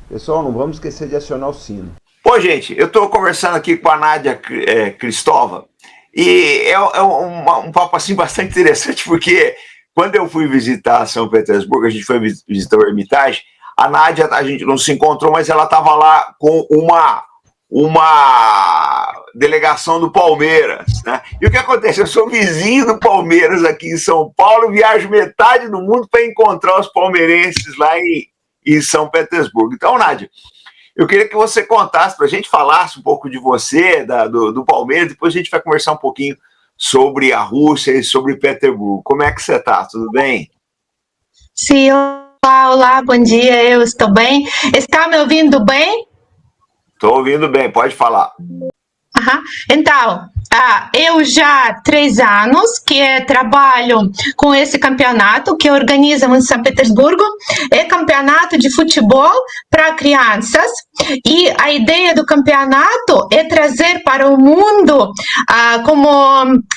Pessoal, não vamos esquecer de acionar o sino. Bom, gente, eu estou conversando aqui com a Nádia Cristóvão e é um papo assim bastante interessante, porque quando eu fui visitar São Petersburgo, a gente foi visitar o Hermitage, a Nádia, a gente não se encontrou, mas ela estava lá com uma delegação do Palmeiras, né? E o que acontece? Eu sou vizinho do Palmeiras aqui em São Paulo, viajo metade do mundo para encontrar os palmeirenses lá em São Petersburgo. Então, Nádia, eu queria que você contasse para a gente, falasse um pouco de você, do Palmeiras, depois a gente vai conversar um pouquinho sobre a Rússia e sobre Petersburgo. Como é que você está? Tudo bem? Sim, olá, bom dia, eu estou bem. Está me ouvindo bem? Estou ouvindo bem, pode falar. Então, eu já há 3 anos que trabalho com esse campeonato que organizam em São Petersburgo. É campeonato de futebol para crianças e a ideia do campeonato é trazer para o mundo como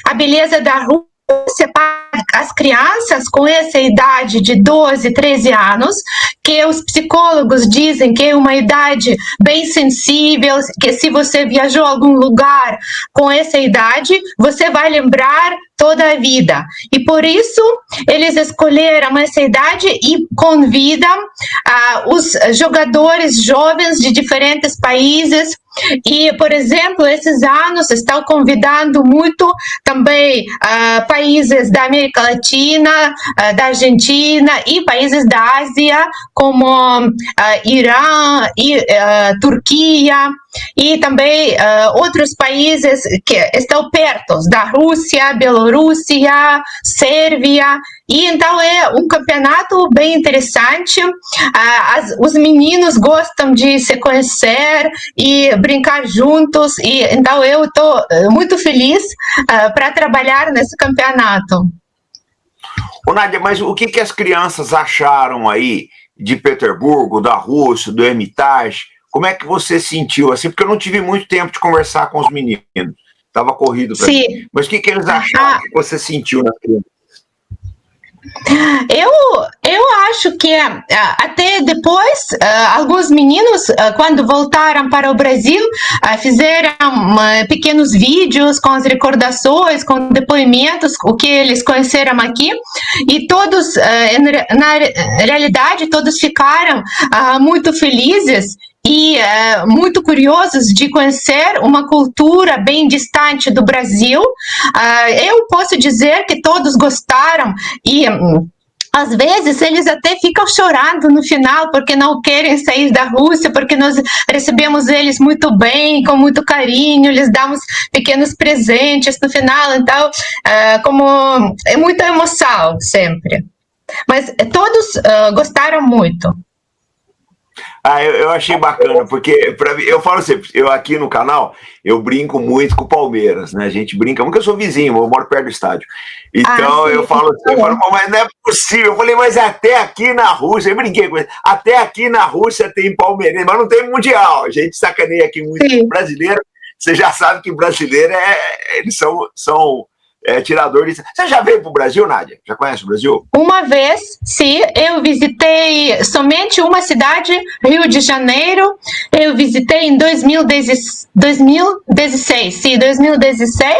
a beleza da Rússia para as crianças com essa idade de 12, 13 anos, que os psicólogos dizem que é uma idade bem sensível, que se você viajou a algum lugar com essa idade, você vai lembrar toda a vida. E por isso, eles escolheram essa idade e convidam os jogadores jovens de diferentes países. E, por exemplo, esses anos estão convidando muito também países da América Latina, da Argentina e países da Ásia, como Irã e Turquia, e também outros países que estão perto da Rússia, Bielorrússia, Sérvia. E então é um campeonato bem interessante. Os meninos gostam de se conhecer e brincar juntos. E então eu estou muito feliz para trabalhar nesse campeonato. Ô, Nádia, mas o que as crianças acharam aí de Petersburgo, da Rússia, do Hermitage? Como é que você sentiu assim? Porque eu não tive muito tempo de conversar com os meninos. Estava corrido para mim. Mas o que eles acharam? O que você sentiu na criança? Eu acho que até depois, alguns meninos, quando voltaram para o Brasil, fizeram pequenos vídeos com as recordações, com depoimentos, o que eles conheceram aqui, e todos, na realidade, todos ficaram muito felizes e muito curiosos de conhecer uma cultura bem distante do Brasil. Eu posso dizer que todos gostaram e às vezes eles até ficam chorando no final porque não querem sair da Rússia, porque nós recebemos eles muito bem, com muito carinho, lhes damos pequenos presentes no final, então como é muita emoção sempre. Mas todos gostaram muito. Eu achei bacana, porque pra mim, eu falo sempre, eu aqui no canal, eu brinco muito com o Palmeiras, né? A gente brinca, porque eu sou vizinho, eu moro perto do estádio. Então eu falo, mas não é possível. Eu falei, mas até aqui na Rússia, eu brinquei com ele, até aqui na Rússia tem palmeirense, mas não tem mundial. A gente sacaneia aqui muito brasileiro. Você já sabe que brasileiro eles são tiradores. Você já veio para o Brasil, Nádia? Já conhece o Brasil? Uma vez, sim, eu visitei somente uma cidade, Rio de Janeiro. Eu visitei em 2016, sim, 2016,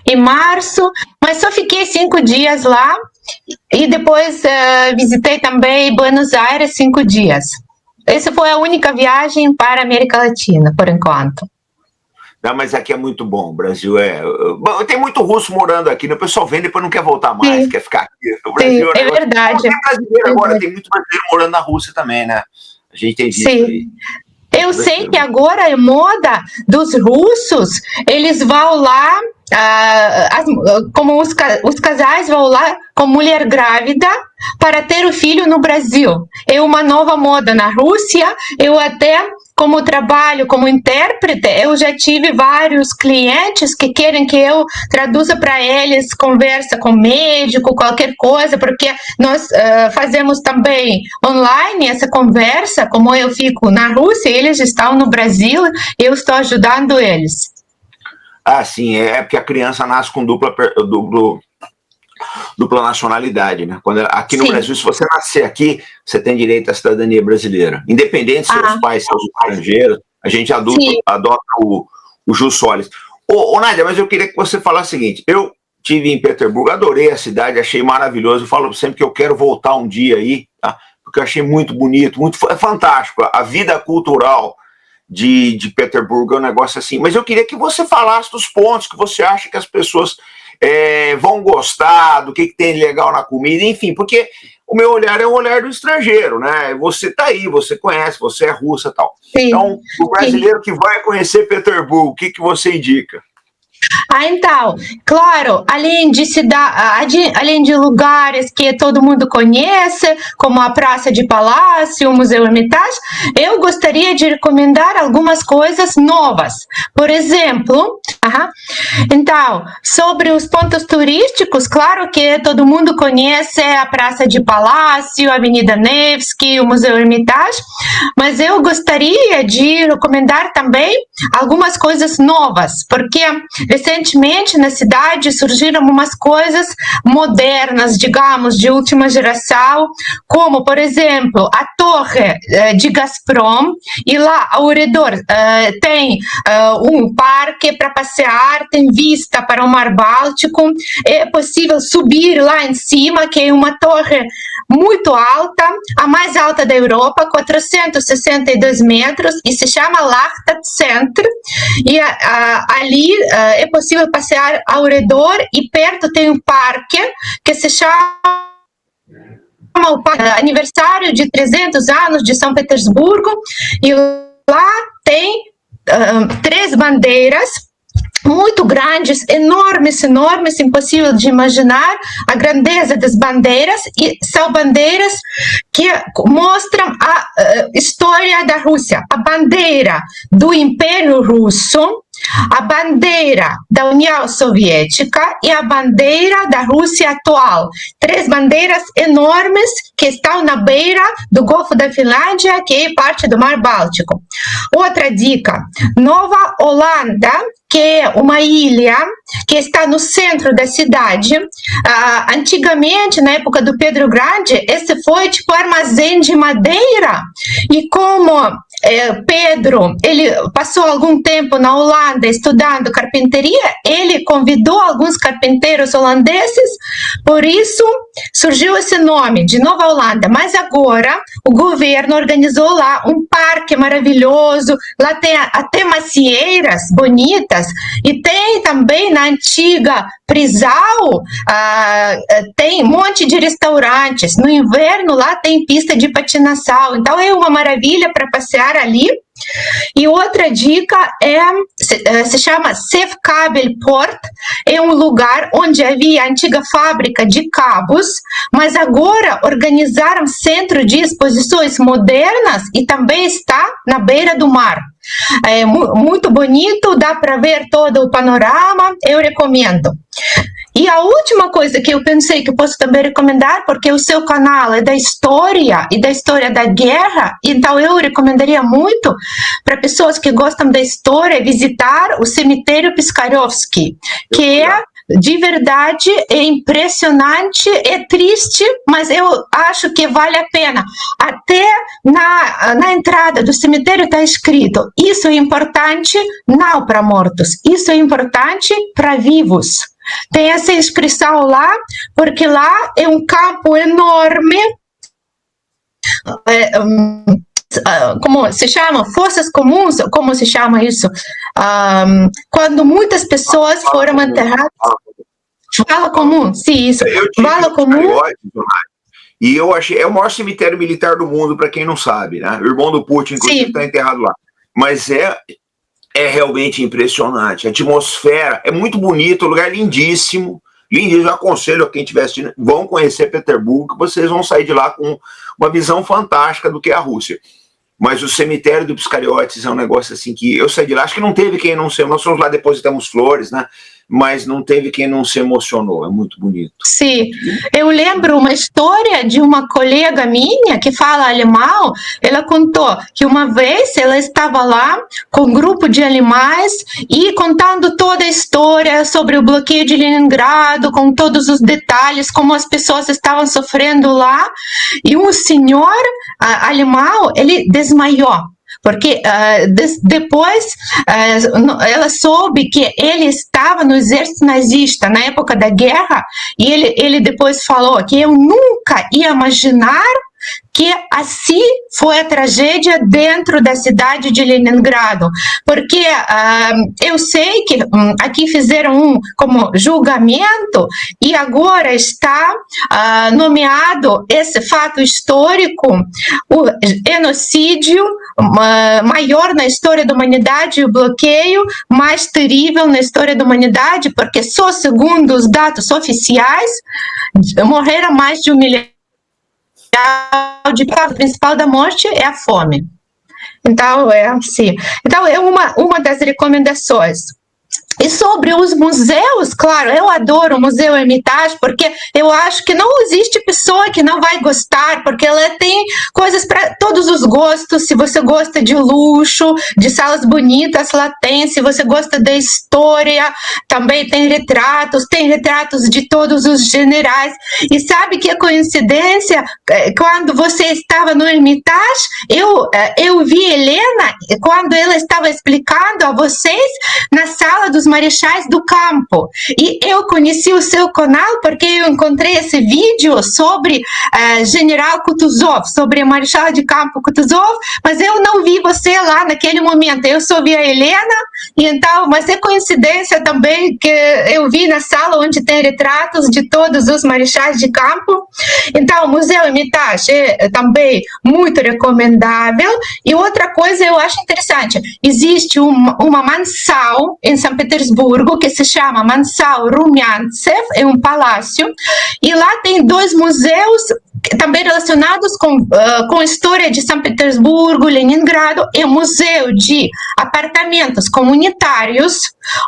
em março, mas só fiquei 5 dias lá. E depois visitei também Buenos Aires 5 dias. Essa foi a única viagem para a América Latina, por enquanto. Não, mas aqui é muito bom. O Brasil Bom, tem muito russo morando aqui, né? O pessoal vem e depois não quer voltar mais, quer ficar aqui. O Brasil é verdade. Tem brasileiro agora, tem muito brasileiro morando na Rússia também, né? A gente tem visto aí. Eu sei que agora é moda dos russos, eles vão lá, como os casais vão lá com mulher grávida para ter o filho no Brasil. É uma nova moda na Rússia. Eu até, como trabalho como intérprete, eu já tive vários clientes que querem que eu traduza para eles, conversa com médico, qualquer coisa, porque nós fazemos também online essa conversa, como eu fico na Rússia, eles estão no Brasil, eu estou ajudando eles. Sim, é porque a criança nasce com dupla nacionalidade, né? Aqui no Sim. Brasil, se você nascer aqui, você tem direito à cidadania brasileira. Independente se seus pais são estrangeiros, a gente adota o jus solis. Ô, Nádia, mas eu queria que você falasse o seguinte, eu estive em Petersburgo, adorei a cidade, achei maravilhoso, eu falo sempre que eu quero voltar um dia aí, tá? Porque eu achei muito bonito, é fantástico, a vida cultural de Petersburgo é um negócio assim, mas eu queria que você falasse dos pontos que você acha que as pessoas vão gostar, do que tem de legal na comida, enfim, porque o meu olhar é um olhar do estrangeiro, né? Você tá aí, você conhece, você é russa e tal. Sim. Então, o brasileiro que vai conhecer Petersburgo, o que você indica? Então, claro, além de lugares que todo mundo conhece, como a Praça de Palácio, o Museu Hermitage, eu gostaria de recomendar algumas coisas novas. Por exemplo, então, sobre os pontos turísticos, claro que todo mundo conhece a Praça de Palácio, a Avenida Nevsky, o Museu Hermitage, mas eu gostaria de recomendar também algumas coisas novas, porque recentemente na cidade surgiram umas coisas modernas, digamos, de última geração, como, por exemplo, a torre de Gazprom, e lá ao redor tem um parque para passear, tem vista para o Mar Báltico, é possível subir lá em cima, que é uma torre muito alta, a mais alta da Europa, 462 metros, e se chama Lachta Center, e ali é possível passear ao redor, e perto tem um parque que se chama o aniversário de 300 anos de São Petersburgo, e lá tem 3 bandeiras muito grandes, enormes, impossível de imaginar a grandeza das bandeiras, e são bandeiras que mostram a história da Rússia, a bandeira do Império Russo, a bandeira da União Soviética e a bandeira da Rússia atual. 3 bandeiras enormes que estão na beira do Golfo da Finlândia, que é parte do Mar Báltico. Outra dica, Nova Holanda, que é uma ilha que está no centro da cidade. Antigamente, na época do Pedro Grande, esse foi tipo armazém de madeira, e como Pedro, ele passou algum tempo na Holanda estudando carpintaria, ele convidou alguns carpinteiros holandeses, por isso surgiu esse nome de Nova Holanda. Mas agora o governo organizou lá um parque maravilhoso, lá tem até macieiras bonitas, e tem também na antiga Prisal, tem um monte de restaurantes. No inverno lá tem pista de patinação, então é uma maravilha para passear ali. E outra dica se chama Sefkabelport, é um lugar onde havia a antiga fábrica de cabos, mas agora organizaram centro de exposições modernas e também está na beira do mar. É muito bonito, dá para ver todo o panorama, eu recomendo. E a última coisa que eu pensei que eu posso também recomendar, porque o seu canal é da história e da história da guerra, então eu recomendaria muito para pessoas que gostam da história visitar o cemitério Piskarovsky, que é de verdade, é impressionante, é triste, mas eu acho que vale a pena. Até na entrada do cemitério está escrito: isso é importante não para mortos, isso é importante para vivos. Tem essa inscrição lá, porque lá é um campo enorme, como se chama? Forças comuns, como se chama isso? Quando muitas pessoas foram enterradas. Vala comum, sim, isso. Vala comum. E eu achei, é o maior cemitério militar do mundo, para quem não sabe, né? O irmão do Putin, inclusive, está enterrado lá. Mas é realmente impressionante. A atmosfera é muito bonita, um lugar lindíssimo. Lindíssimo. Eu aconselho a quem estiver assistindo, vão conhecer Petersburgo, que vocês vão sair de lá com uma visão fantástica do que é a Rússia. mas o cemitério do Piscariotes é um negócio assim que eu saí de lá, acho que não teve quem não se... Nós fomos lá, depositamos flores, né? Mas não teve quem não se emocionou, é muito bonito. Sim, eu lembro uma história de uma colega minha que fala alemão. Ela contou que uma vez ela estava lá com um grupo de alemães e contando toda a história sobre o bloqueio de Leningrado, com todos os detalhes, como as pessoas estavam sofrendo lá, e um senhor alemão, ele desmaiou. Porque depois ela soube que ele estava no exército nazista na época da guerra, e ele depois falou que eu nunca ia imaginar que assim foi a tragédia dentro da cidade de Leningrado, porque eu sei que aqui fizeram como julgamento e agora está nomeado esse fato histórico, o genocídio maior na história da humanidade, o bloqueio mais terrível na história da humanidade, porque só segundo os dados oficiais morreram mais de 1 milhão. O principal da morte é a fome. Então, é assim. Então, é uma das recomendações. E sobre os museus, claro, eu adoro o Museu Hermitage, porque eu acho que não existe pessoa que não vai gostar, porque ela tem coisas para todos os gostos. Se você gosta de luxo, de salas bonitas, lá tem. Se você gosta da história, também tem retratos de todos os generais. E sabe que a coincidência, quando você estava no Hermitage, eu vi Helena, quando ela estava explicando a vocês, na sala dos Marechais do Campo. E eu conheci o seu canal porque eu encontrei esse vídeo sobre General Kutuzov, sobre a Marechal de Campo Kutuzov, mas eu não vi você lá naquele momento. Eu só vi a Helena, e então, mas é coincidência também que eu vi na sala onde tem retratos de todos os Marechais de Campo. Então, o Museu Hermitage é também muito recomendável. E outra coisa eu acho interessante, existe uma mansão em São Petersburgo que se chama Mansão Rumiantsev, é um palácio, e lá tem 2 museus também relacionados com a história de São Petersburgo, Leningrado. É um museu de apartamentos comunitários,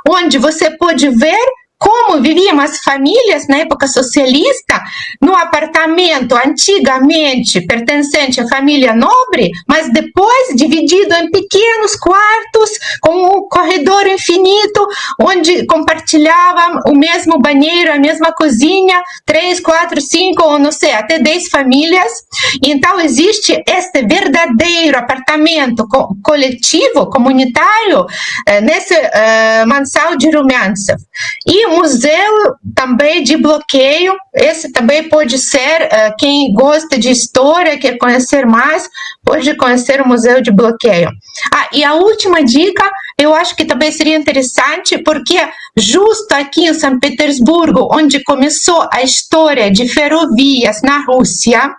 onde você pode ver como viviam as famílias na época socialista, no apartamento antigamente pertencente à família nobre, mas depois dividido em pequenos quartos, com um corredor infinito, onde compartilhavam o mesmo banheiro, a mesma cozinha, 3, 4, 5, ou não sei, até 10 famílias. Então existe este verdadeiro apartamento coletivo, comunitário, nesse mansão de Rumiantsev. E museu também de bloqueio, esse também pode ser, quem gosta de história, quer conhecer mais, pode conhecer o Museu de Bloqueio. E a última dica, eu acho que também seria interessante, porque justo aqui em São Petersburgo, onde começou a história de ferrovias na Rússia,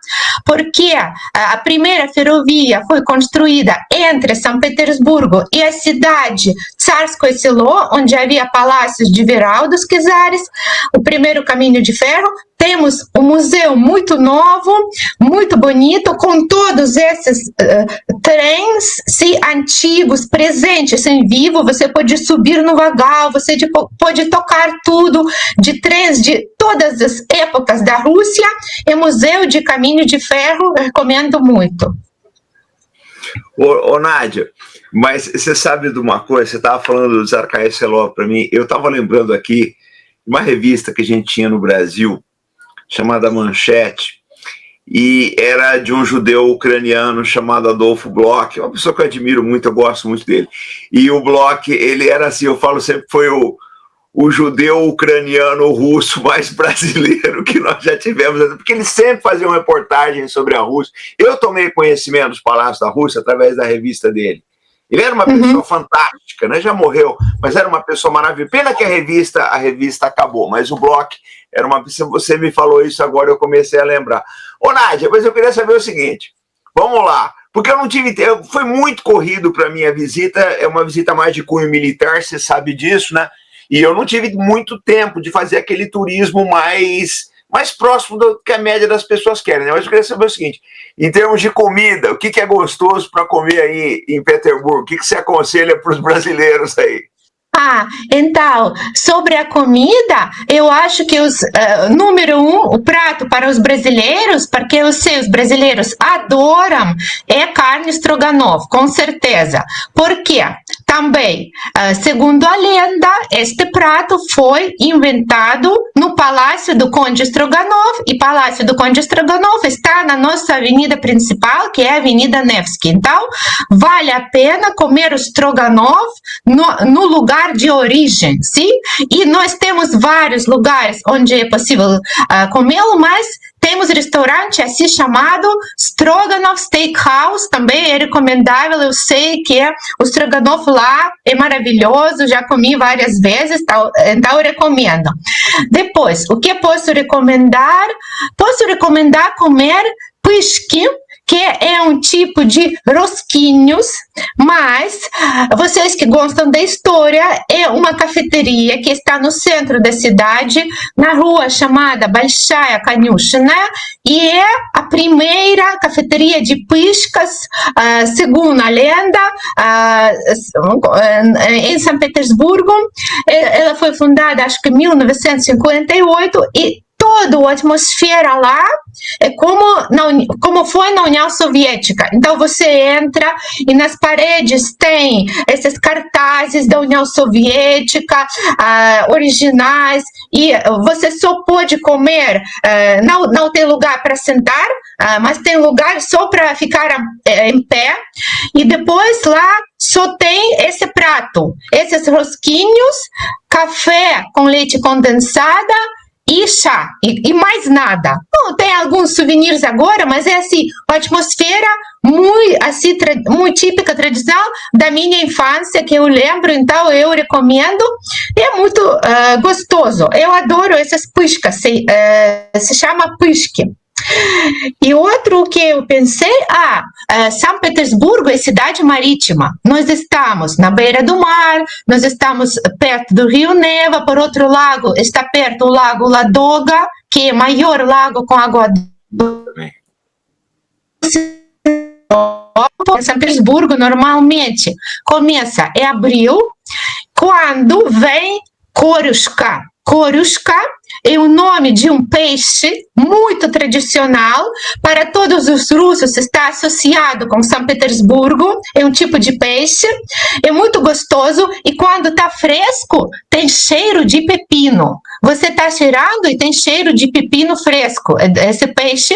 porque a primeira ferrovia foi construída entre São Petersburgo e a cidade Tsarskoye Selo, onde havia palácios de Viral dos Czares, o primeiro caminho de ferro. Temos um museu muito novo, muito bonito, com todos esses trens antigos presentes em vivo. Você pode subir no vagão, você pode tocar tudo de trens de todas as épocas da Rússia. É museu de caminho de ferro, recomendo muito. Ô Nádia, mas você sabe de uma coisa, você estava falando do Tsarskoye Selo para mim, eu estava lembrando aqui de uma revista que a gente tinha no Brasil, chamada Manchete, e era de um judeu ucraniano chamado Adolfo Bloch, uma pessoa que eu admiro muito, eu gosto muito dele. E o Bloch, ele era assim, eu falo sempre, foi o judeu ucraniano russo mais brasileiro que nós já tivemos, porque ele sempre fazia uma reportagem sobre a Rússia. Eu tomei conhecimento dos palácios da Rússia através da revista dele. Ele era uma pessoa fantástica, né? Já morreu, mas era uma pessoa maravilhosa. Pena que a revista acabou, mas o Bloch era uma pessoa. Você me falou isso agora, eu comecei a lembrar. Ô Nádia, mas eu queria saber o seguinte, vamos lá, porque eu não tive tempo, foi muito corrido para minha visita, é uma visita mais de cunho militar, você sabe disso, né? E eu não tive muito tempo de fazer aquele turismo mais mais próximo do que a média das pessoas querem, né? Mas eu queria saber o seguinte, em termos de comida, o que é gostoso para comer aí em Petersburgo? O que você aconselha para os brasileiros aí? Então, sobre a comida, eu acho que número um, o prato para os brasileiros, porque eu sei, os brasileiros adoram, é carne stroganoff, com certeza. Por quê? Também, segundo a lenda, este prato foi inventado no Palácio do Conde Stroganov, e Palácio do Conde Stroganov está na nossa avenida principal, que é a Avenida Nevsky. Então, vale a pena comer o Stroganov no lugar de origem, sim? E nós temos vários lugares onde é possível comê-lo, mas temos restaurante assim chamado Stroganov Steakhouse, também é recomendável, eu sei que o Stroganov lá é maravilhoso, já comi várias vezes, então eu recomendo. Depois, o que posso recomendar? Posso recomendar comer pishki, que é um tipo de rosquinhos, mas vocês que gostam da história, é uma cafeteria que está no centro da cidade, na rua chamada Большая Конюшня, e é a primeira cafeteria de piscas, segundo a lenda, em São Petersburgo. Ela foi fundada, acho que em 1958, e toda a atmosfera lá é como foi na União Soviética. Então você entra e nas paredes tem esses cartazes da União Soviética originais, e você só pode comer, não tem lugar para sentar, mas tem lugar só para ficar em pé, e depois lá só tem esse prato, esses rosquinhos, café com leite condensada e chá, e mais nada. Bom, tem alguns souvenirs agora, mas é assim, uma atmosfera muito típica, tradicional da minha infância, que eu lembro, então eu recomendo, é muito gostoso. Eu adoro essas piscas, se chama pisque. E outro que eu pensei, São Petersburgo é cidade marítima. Nós estamos na beira do mar, nós estamos perto do Rio Neva, por outro lado está perto o lago Ladoga, que é o maior lago com água doce. São Petersburgo normalmente começa em abril, quando vem Korushka. Korushka é o nome de um peixe muito tradicional, para todos os russos está associado com São Petersburgo, é um tipo de peixe, é muito gostoso, e quando está fresco tem cheiro de pepino. Você está cheirando e tem cheiro de pepino fresco, esse peixe.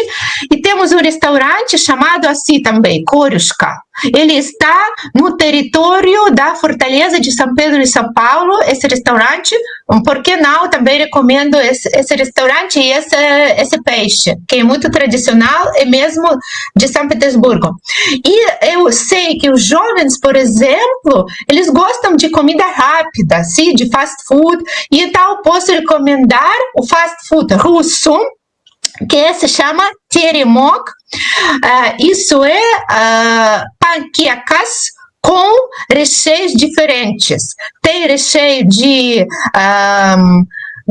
E temos um restaurante chamado assim também, Korushka. Ele está no território da Fortaleza de São Pedro e São Paulo, esse restaurante. Por que não? Também recomendo esse restaurante e esse peixe, que é muito tradicional, é mesmo de São Petersburgo. E eu sei que os jovens, por exemplo, eles gostam de comida rápida, sim, de fast food, e então posso recomendar o fast food russo, que se chama teremok. Isso é panquecas com recheios diferentes. Tem recheio de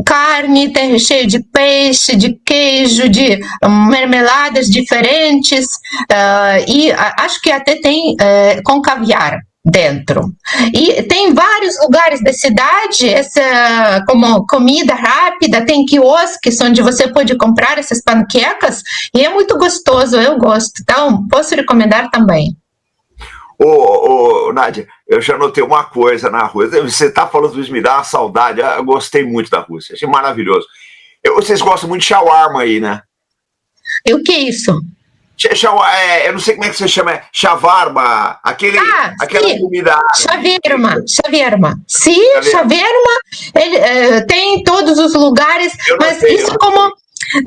carne, tem recheio de peixe, de queijo, de marmeladas diferentes, e acho que até tem com caviar dentro. E tem vários lugares da cidade, como comida rápida, tem quiosques onde você pode comprar essas panquecas, e é muito gostoso, eu gosto. Então, posso recomendar também. Nádia, eu já notei uma coisa na Rússia. Você está falando isso, me dá uma saudade. Eu gostei muito da Rússia, achei maravilhoso. Vocês gostam muito de shawarma aí, né? E o que é isso? Eu não sei como é que você chama, shawarma, aquela comida. Shawarma. Sim, shawarma, ele tem em todos os lugares, mas isso como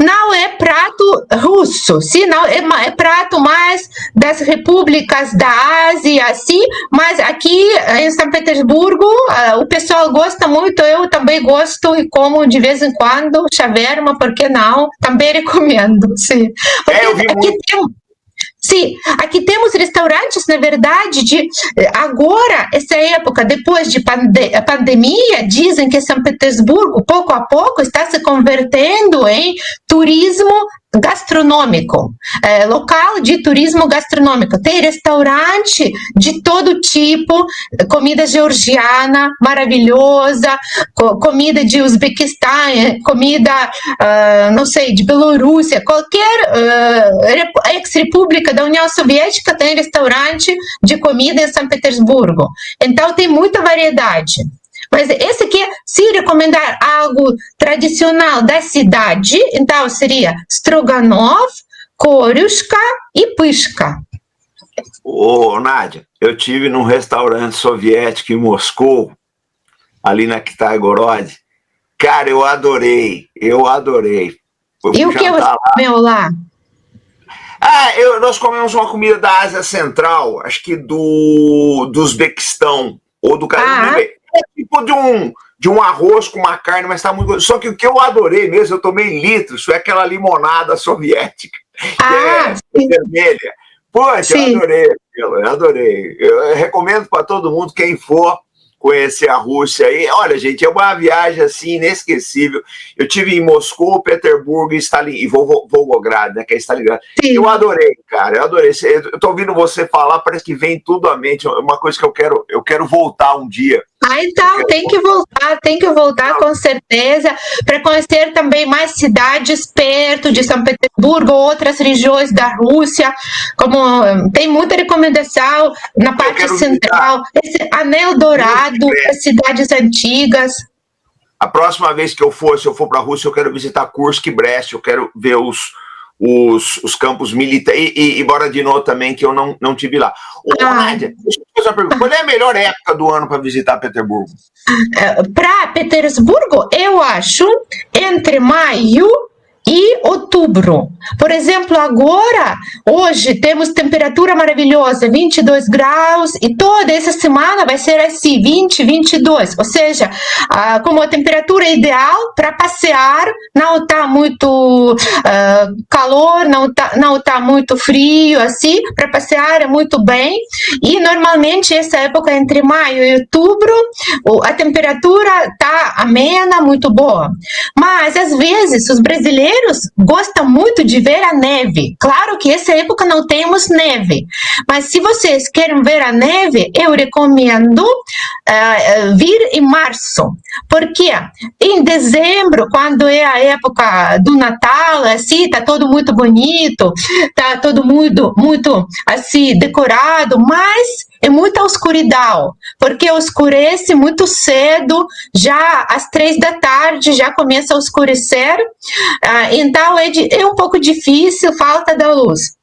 não é prato russo, sim, não é prato mais das repúblicas da Ásia, assim, mas aqui em São Petersburgo o pessoal gosta muito, eu também gosto e como de vez em quando shawarma, por que não? Também recomendo, sim. Sim, aqui temos restaurantes, na verdade, agora, essa época, depois de pandemia, dizem que São Petersburgo, pouco a pouco, está se convertendo em turismo gastronômico, local de turismo gastronômico. Tem restaurante de todo tipo, comida georgiana maravilhosa, comida de Uzbequistão, comida, não sei, de Bielorrússia, qualquer ex-república da União Soviética tem restaurante de comida em São Petersburgo. Então tem muita variedade. Mas esse aqui, se recomendar algo tradicional da cidade, então seria Stroganov, Koryushka e Pyshka. Ô, Nádia, eu tive num restaurante soviético em Moscou, ali na Kitaigorod. Cara, eu adorei. E o que você comeu lá? Nós comemos uma comida da Ásia Central, acho que do Uzbequistão, ou do Cazaquistão. É tipo de um arroz com uma carne, mas tá muito gostoso. Só que o que eu adorei mesmo, eu tomei litros, foi aquela limonada soviética, que é vermelha. Poxa, eu adorei. Eu recomendo para todo mundo, quem for conhecer a Rússia aí. Olha, gente, é uma viagem assim inesquecível. Eu tive em Moscou, Petersburgo e Volgograd, né, que é Stalingrado. Eu adorei, cara, eu adorei. Eu tô ouvindo você falar, parece que vem tudo à mente. Uma coisa que eu quero voltar um dia. Então, tem que voltar com certeza, para conhecer também mais cidades perto de São Petersburgo, outras regiões da Rússia, como tem muita recomendação na parte central, esse Anel Dourado, as cidades antigas. A próxima vez que se eu for para a Rússia, eu quero visitar Kursk e Brest, eu quero ver os campos militares, e Borodino também, que eu não tive lá. Nádia, deixa eu te fazer uma pergunta. Qual é a melhor época do ano para visitar Petersburgo? Para Petersburgo, eu acho entre maio e outubro. Por exemplo, agora, hoje, temos temperatura maravilhosa, 22 graus, e toda essa semana vai ser assim, 20, 22. Ou seja, como a temperatura ideal para passear, não está muito calor, não está muito frio, assim, para passear é muito bem. E, normalmente, essa época entre maio e outubro, a temperatura está amena, muito boa. Mas, às vezes, os brasileiros gostam muito de ver a neve. Claro que essa época não temos neve, mas se vocês querem ver a neve, eu recomendo vir em março, porque em dezembro, quando é a época do Natal, assim, tá todo muito bonito, tá todo muito assim decorado, mas é muita escuridão, porque escurece muito cedo, já às 3 da tarde já começa a escurecer, então é um pouco difícil, falta da luz.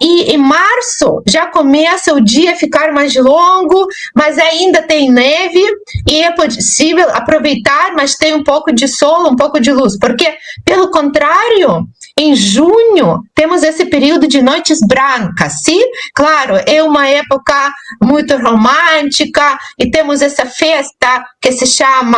E em março já começa o dia a ficar mais longo, mas ainda tem neve e é possível aproveitar, mas tem um pouco de sol, um pouco de luz, porque pelo contrário, em junho temos esse período de noites brancas, sim? Claro, é uma época muito romântica e temos essa festa que se chama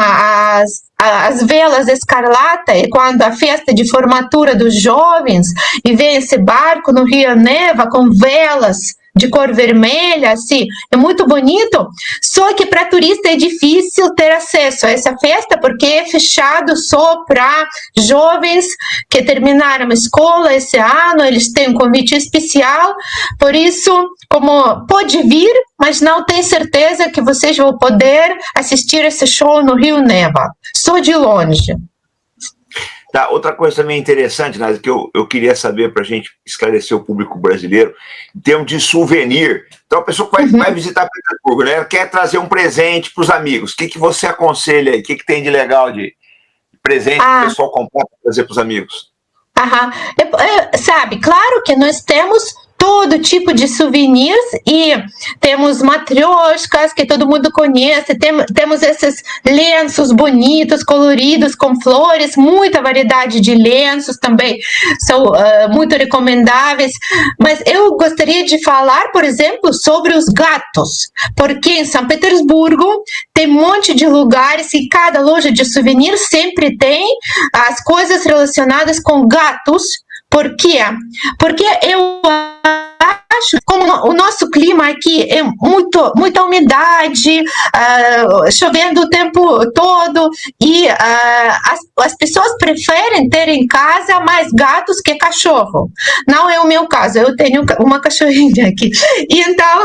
as velas escarlata, é quando a festa de formatura dos jovens, e vem esse barco no Rio Neva com velas de cor vermelha, assim, é muito bonito, só que para turista é difícil ter acesso a essa festa, porque é fechado só para jovens que terminaram a escola esse ano, eles têm um convite especial, por isso, como pode vir, mas não tem certeza que vocês vão poder assistir esse show no Rio Neva, só de longe. Tá, outra coisa também interessante, Nádia, que eu queria saber para a gente esclarecer o público brasileiro, em termos de souvenir. Então, a pessoa que vai visitar Petersburgo, né, quer trazer um presente para os amigos. O que você aconselha aí? O que tem de legal de presente que o pessoal comprar para trazer para os amigos? Sabe, claro que nós temos todo tipo de souvenirs e temos matrioshkas que todo mundo conhece, temos esses lenços bonitos, coloridos, com flores, muita variedade de lenços também, são muito recomendáveis, mas eu gostaria de falar, por exemplo, sobre os gatos, porque em São Petersburgo tem um monte de lugares e cada loja de souvenir sempre tem as coisas relacionadas com gatos. Por quê? Porque eu acho, como o nosso clima aqui é muita umidade, chovendo o tempo todo, e as pessoas preferem ter em casa mais gatos que cachorro. Não é o meu caso, eu tenho uma cachorrinha aqui. E então,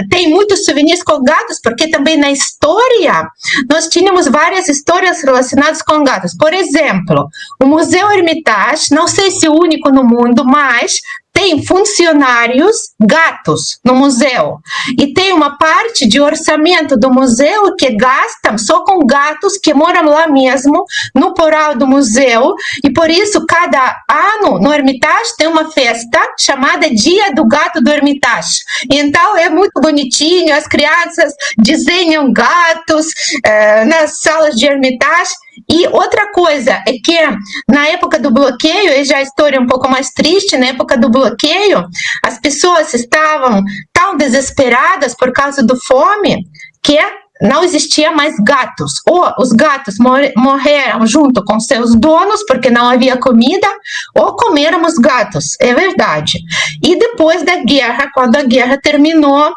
tem muitos souvenirs com gatos, porque também na história nós tínhamos várias histórias relacionadas com gatos. Por exemplo, o Museu Hermitage, não sei se é o único no mundo, mas tem funcionários gatos no museu. E tem uma parte de orçamento do museu que gastam só com gatos que moram lá mesmo, no porão do museu. E por isso, cada ano, no Hermitage, tem uma festa chamada Dia do Gato do Hermitage. Então, é muito bonitinho, as crianças desenham gatos nas salas de Hermitage. E outra coisa é que na época do bloqueio, e já a história é um pouco mais triste, na época do bloqueio, as pessoas estavam tão desesperadas por causa do fome que não existia mais gatos. Ou os gatos morreram junto com seus donos porque não havia comida, ou comeram os gatos, é verdade. E depois da guerra, quando a guerra terminou,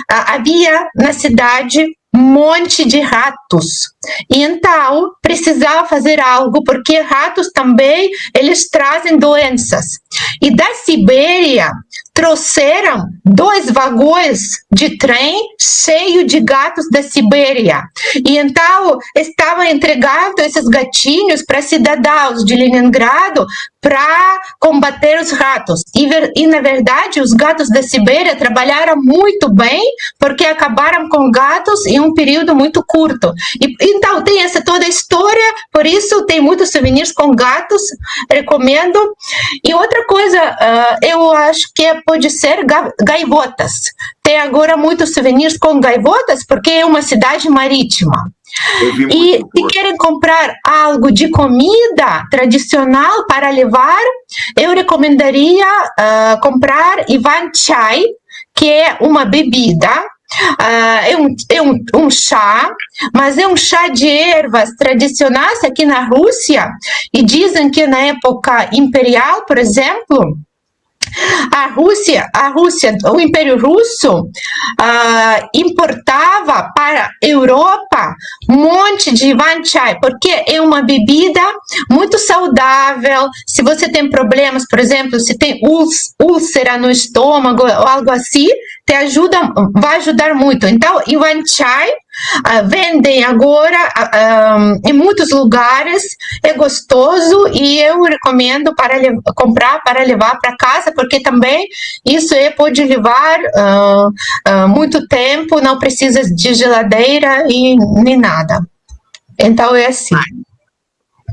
havia na cidade monte de ratos. E então precisava fazer algo, porque ratos também, eles trazem doenças. E da Sibéria trouxeram 2 vagões de trem cheio de gatos da Sibéria. E então estavam entregando esses gatinhos para cidadãos de Leningrado para combater os ratos. E na verdade os gatos da Sibéria trabalharam muito bem, porque acabaram com gatos em um período muito curto. Então tem essa toda a história, por isso tem muitos souvenirs com gatos, recomendo. E outra coisa, eu acho que pode ser gaivotas. Tem agora muitos souvenirs com gaivotas, porque é uma cidade marítima. E se querem comprar algo de comida tradicional para levar, eu recomendaria comprar Ivan Chai, que é uma bebida. É um chá, mas é um chá de ervas tradicionais aqui na Rússia, e dizem que na época imperial, por exemplo, a Rússia, o Império Russo importava para a Europa um monte de Ivan Chai, porque é uma bebida muito saudável. Se você tem problemas, por exemplo, se tem úlcera no estômago ou algo assim, vai ajudar muito. Então, Ivan Chai vendem agora em muitos lugares, é gostoso, e eu recomendo comprar para levar para casa, porque também isso pode levar muito tempo, não precisa de geladeira e nem nada. Então é assim.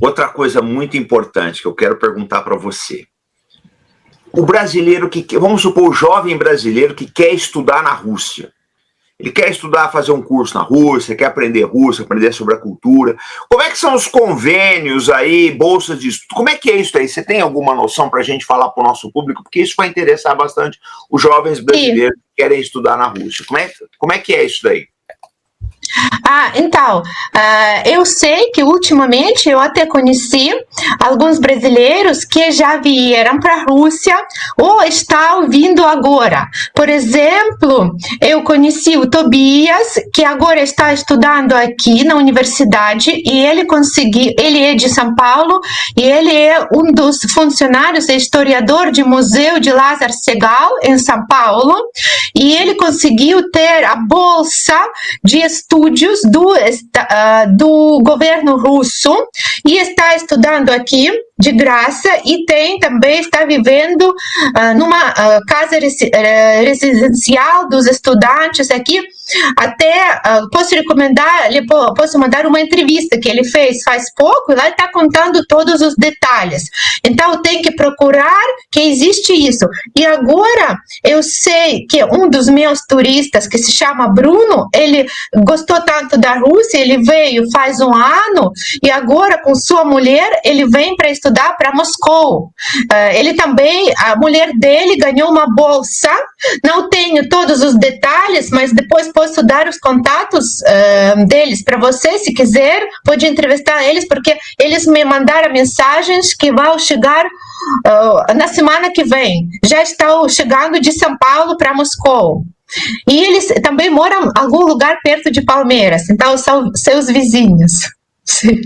Outra coisa muito importante que eu quero perguntar para você. O brasileiro vamos supor, o jovem brasileiro que quer estudar na Rússia. Ele quer estudar, fazer um curso na Rússia, quer aprender russo, aprender sobre a cultura. Como é que são os convênios aí, bolsas de estudo? Como é que é isso aí? Você tem alguma noção para a gente falar para o nosso público? Porque isso vai interessar bastante os jovens brasileiros que querem estudar na Rússia. Como é que é isso daí? Então, eu sei que ultimamente eu até conheci alguns brasileiros que já vieram para a Rússia ou estão vindo agora. Por exemplo, eu conheci o Tobias, que agora está estudando aqui na universidade, e ele é de São Paulo, e ele é um dos funcionários, é historiador de Museu de Lázaro Segal, em São Paulo, e ele conseguiu ter a bolsa de estudos do governo russo, e está estudando aqui de graça, e também está vivendo numa casa residencial dos estudantes aqui. Até posso mandar uma entrevista que ele fez faz pouco, e lá ele está contando todos os detalhes. Então tem que procurar, que existe isso. E agora eu sei que um dos meus turistas, que se chama Bruno, ele gostou tanto da Rússia, ele veio faz um ano, e agora com sua mulher janeiro ele vem para estudar para Moscou. Ele também, a mulher dele ganhou uma bolsa. Não tenho todos os detalhes, mas depois posso dar os contatos deles para você, se quiser, pode entrevistar eles, porque eles me mandaram mensagens que vão chegar na semana que vem. Já estão chegando de São Paulo para Moscou. E eles também moram em algum lugar perto de Palmeiras, então são seus vizinhos. Sim.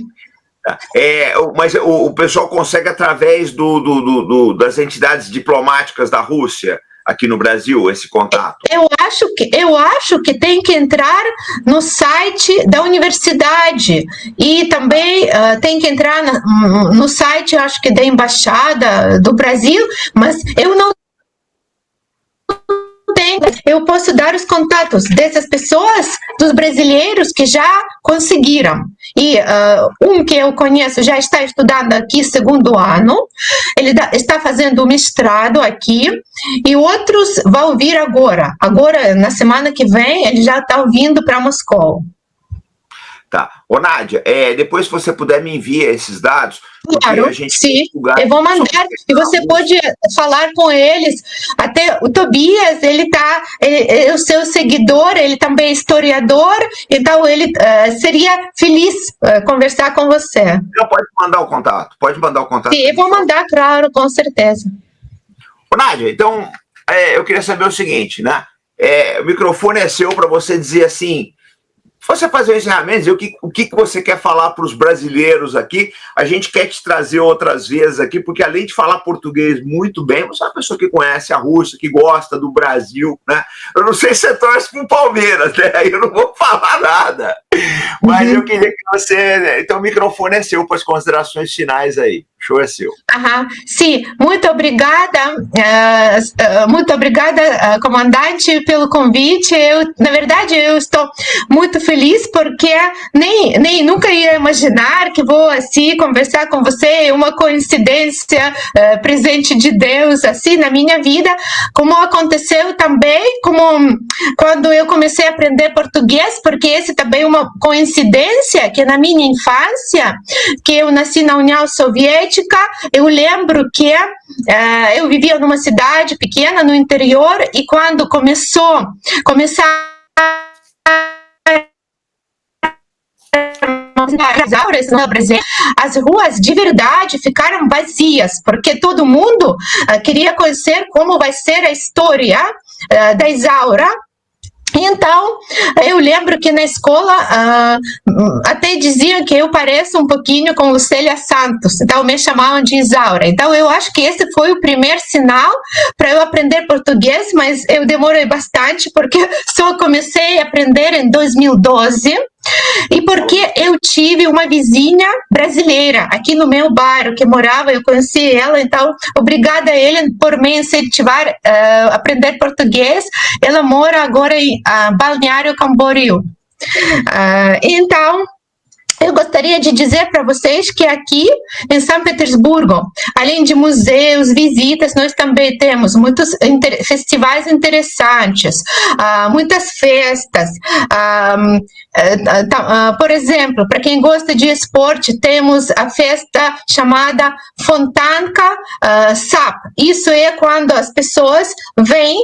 Mas o pessoal consegue através das entidades diplomáticas da Rússia aqui no Brasil esse contato? Eu acho que tem que entrar no site da universidade e também tem que entrar no site, acho que da Embaixada do Brasil, mas eu não tenho. Eu posso dar os contatos dessas pessoas, dos brasileiros que já conseguiram. E um que eu conheço já está estudando aqui segundo ano, ele está fazendo um mestrado aqui, e outros vão vir agora. Agora, na semana que vem, ele já está vindo para Moscou. Tá. Ô, Nádia, depois se você puder me enviar esses dados, claro, a gente sim, eu vou mandar, e você pode falar com eles. Até o Tobias, ele é o seu seguidor, ele também é historiador, então ele seria feliz conversar com você. Não, pode mandar o contato. Sim, eu vou mandar, claro, com certeza. Ô, Nádia, então, eu queria saber o seguinte, né? O microfone é seu para você dizer assim, você fazer o encerramento, dizer o que você quer falar para os brasileiros aqui. A gente quer te trazer outras vezes aqui, porque além de falar português muito bem, você é uma pessoa que conhece a Rússia, que gosta do Brasil, né? Eu não sei se você torce para o Palmeiras, né? Aí eu não vou falar nada. Mas eu queria que você... Então o microfone é seu para as considerações finais aí. O show é seu. Sim, muito obrigada, comandante, pelo convite. Na verdade, eu estou muito feliz porque nem nunca ia imaginar que vou assim conversar com você. É uma coincidência, presente de Deus assim na minha vida, como aconteceu também, como quando eu comecei a aprender português, porque esse também é uma coincidência que na minha infância, que eu nasci na União Soviética. Eu lembro que eu vivia numa cidade pequena no interior e quando começaram as ruas de verdade ficaram vazias, porque todo mundo queria conhecer como vai ser a história da Isaura. Então, eu lembro que na escola até diziam que eu pareço um pouquinho com Lucélia Santos, então me chamavam de Isaura. Então, eu acho que esse foi o primeiro sinal para eu aprender português, mas eu demorei bastante, porque só comecei a aprender em 2012, e porque eu tive uma vizinha brasileira aqui no meu bairro que morava, eu conheci ela, então obrigada a ele por me incentivar a aprender português. Ela mora agora em Balneário Camboriú. Então, eu gostaria de dizer para vocês que aqui em São Petersburgo, além de museus, visitas, nós também temos muitos festivais interessantes, muitas festas. Por exemplo, para quem gosta de esporte, temos a festa chamada Fontanka SAP. Isso é quando as pessoas vêm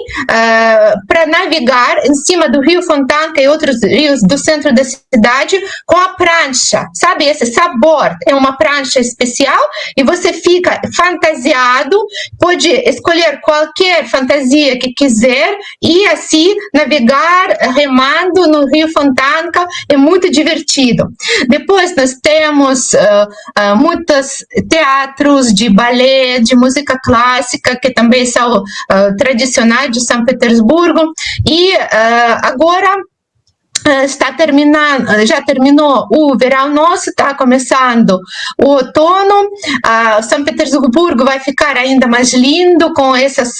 para navegar em cima do rio Fontanka e outros rios do centro da cidade com a prancha. Sabe, esse sabor é uma prancha especial e você fica fantasiado, pode escolher qualquer fantasia que quiser e assim navegar remando no rio Fontanka, é muito divertido. Depois nós temos muitos teatros de balé, de música clássica, que também são tradicionais de São Petersburgo, e agora está terminando, já terminou o verão nosso, está começando o outono. São Petersburgo vai ficar ainda mais lindo com essas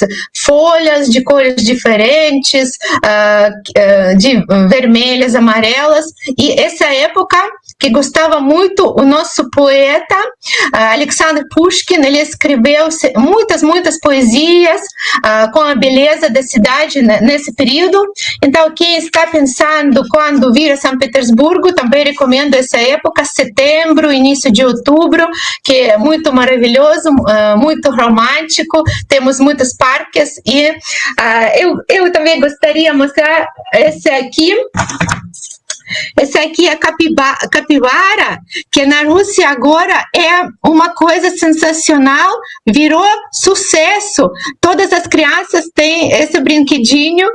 folhas de cores diferentes, de vermelhas, amarelas, e essa época que gostava muito o nosso poeta Alexander Pushkin. Ele escreveu muitas poesias com a beleza da cidade nesse período. Então, quem está pensando quando vir a São Petersburgo, também recomendo essa época, setembro, início de outubro, que é muito maravilhoso, muito romântico, temos muitos parques, e eu também gostaria de mostrar esse aqui. Esse aqui é a capivara, que na Rússia agora é uma coisa sensacional, virou sucesso. Todas as crianças têm esse brinquedinho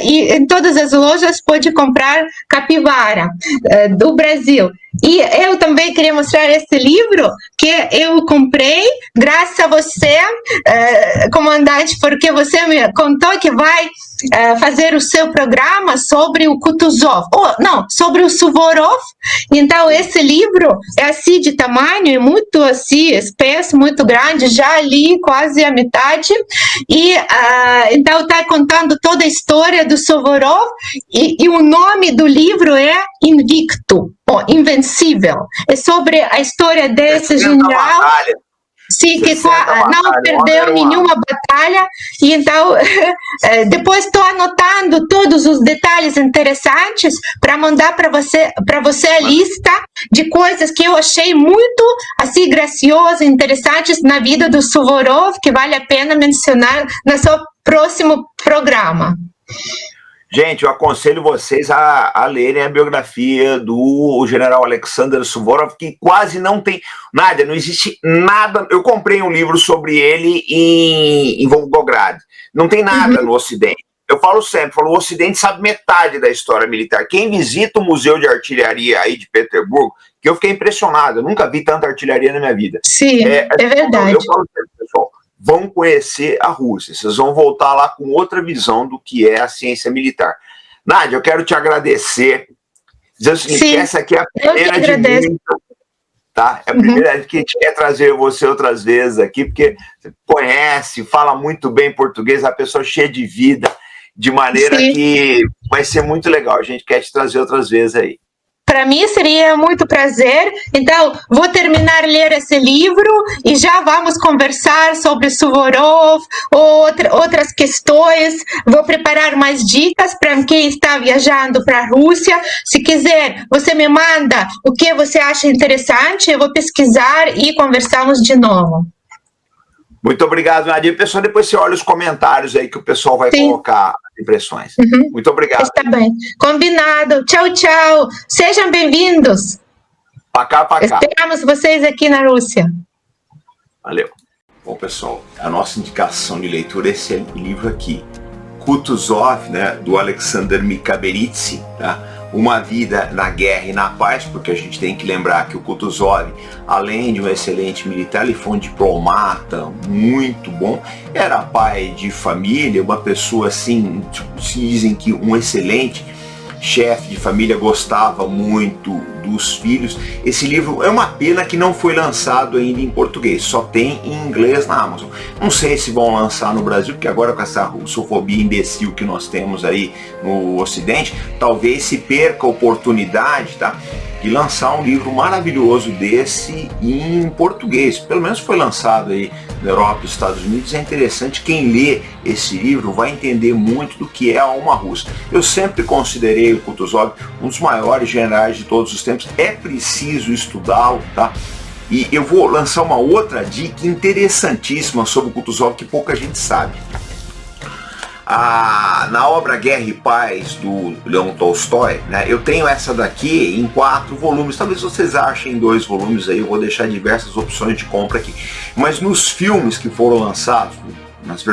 e em todas as lojas pode comprar capivara do Brasil. E eu também queria mostrar esse livro que eu comprei graças a você, comandante, porque você me contou que vai fazer o seu programa sobre o Kutuzov, sobre o Suvorov. Então esse livro é assim de tamanho, é muito assim espesso, muito grande, já li quase a metade, e então está contando toda a história do Suvorov, e o nome do livro é Invicto, Invencível. É sobre a história desse general. Sim, que não perdeu nenhuma batalha. E então, depois estou anotando todos os detalhes interessantes para mandar para você a lista de coisas que eu achei muito assim graciosas, interessantes na vida do Suvorov, que vale a pena mencionar no seu próximo programa. Gente, eu aconselho vocês a lerem a biografia do general Alexander Suvorov, que quase não tem nada, não existe nada. Eu comprei um livro sobre ele em Volgograd. Não tem nada no Ocidente. Eu falo sempre, o Ocidente sabe metade da história militar. Quem visita o Museu de Artilharia aí de Petersburgo, que eu fiquei impressionado, eu nunca vi tanta artilharia na minha vida. Sim, é verdade. Eu falo sempre, pessoal, vão conhecer a Rússia, vocês vão voltar lá com outra visão do que é a ciência militar. Nádia, eu quero te agradecer, dizer o seguinte, essa aqui é a primeira de muitas, tá? É a primeira que a gente quer trazer você outras vezes aqui, porque você conhece, fala muito bem português, é uma pessoa cheia de vida, de maneira que vai ser muito legal, a gente quer te trazer outras vezes aí. Para mim seria muito prazer. Então, vou terminar de ler esse livro e já vamos conversar sobre Suvorov ou outras questões. Vou preparar mais dicas para quem está viajando para a Rússia. Se quiser, você me manda o que você acha interessante, eu vou pesquisar e conversamos de novo. Muito obrigado, Nadia. Pessoal, depois você olha os comentários aí que o pessoal vai colocar impressões. Muito obrigado. Está bem. Combinado. Tchau, tchau. Sejam bem-vindos. Pra cá. Esperamos vocês aqui na Rússia. Valeu. Bom, pessoal, a nossa indicação de leitura é esse livro aqui, Kutuzov, né, do Alexander Mikaberidze, tá? Uma vida na guerra e na paz, porque a gente tem que lembrar que o Kutuzov, além de um excelente militar, ele foi um diplomata muito bom, era pai de família, uma pessoa assim, se dizem que um excelente chefe de família, gostava muito dos filhos. Esse livro é uma pena que não foi lançado ainda em português, só tem em inglês na Amazon. Não sei se vão lançar no Brasil, porque agora com essa russofobia imbecil que nós temos aí no Ocidente, talvez se perca a oportunidade, tá, de lançar um livro maravilhoso desse em português. Pelo menos foi lançado aí na Europa e nos Estados Unidos. É interessante, quem lê esse livro vai entender muito do que é a alma russa. Eu sempre considerei o Kutuzov um dos maiores generais de todos os tempos. É preciso estudá-lo, tá? E eu vou lançar uma outra dica interessantíssima sobre o Kutuzov que pouca gente sabe. Na obra Guerra e Paz do Leon Tolstói, né, eu tenho essa daqui em 4 volumes, talvez vocês achem 2 volumes aí, eu vou deixar diversas opções de compra aqui. Mas nos filmes que foram lançados, nas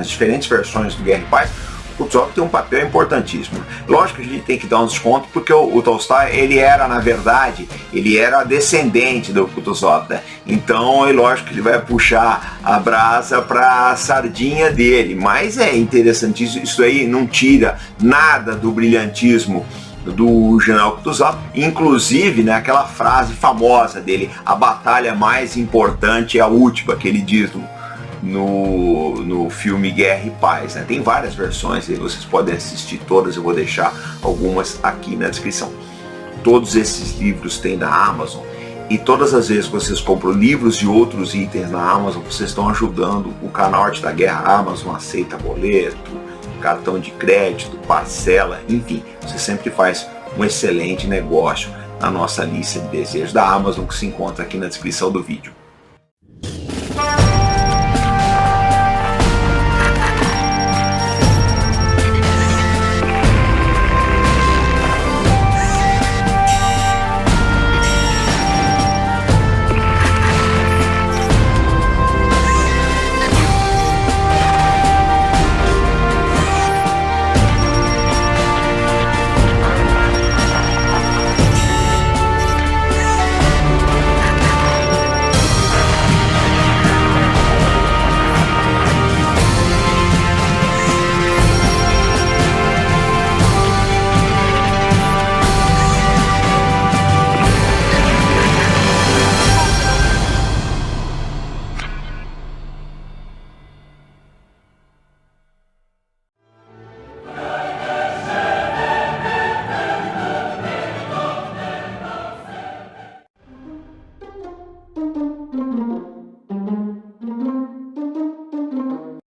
diferentes versões do Guerra e Paz, o Kutuzov tem um papel importantíssimo. Lógico que a gente tem que dar um desconto, porque o Tolstói, ele era, na verdade, ele era descendente do Kutuzov, né? Então, é lógico que ele vai puxar a brasa para a sardinha dele, mas é interessantíssimo, isso aí não tira nada do brilhantismo do general Kutuzov, inclusive, né, aquela frase famosa dele, a batalha mais importante é a última, que ele diz no filme Guerra e Paz, né? Tem várias versões aí, vocês podem assistir todas, eu vou deixar algumas aqui na descrição. Todos esses livros tem da Amazon. E todas as vezes que vocês compram livros e outros itens na Amazon, vocês estão ajudando o canal Arte da Guerra. A Amazon aceita boleto, cartão de crédito, parcela, enfim. Você sempre faz um excelente negócio na nossa lista de desejos da Amazon, que se encontra aqui na descrição do vídeo.